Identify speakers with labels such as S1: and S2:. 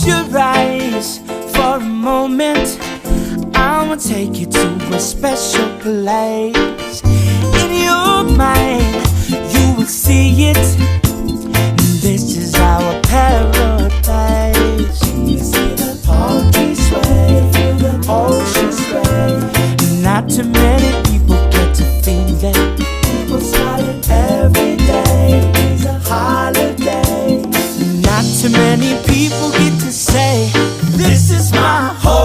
S1: your eyes for a moment. I'ma take you to a special place. In your mind, you will see it. This is our paradise. You see the palm trees sway, feel the ocean spray. Not too many people get to feel it. People smiling every day. It's a holiday. Not too many people get to say, this is my home.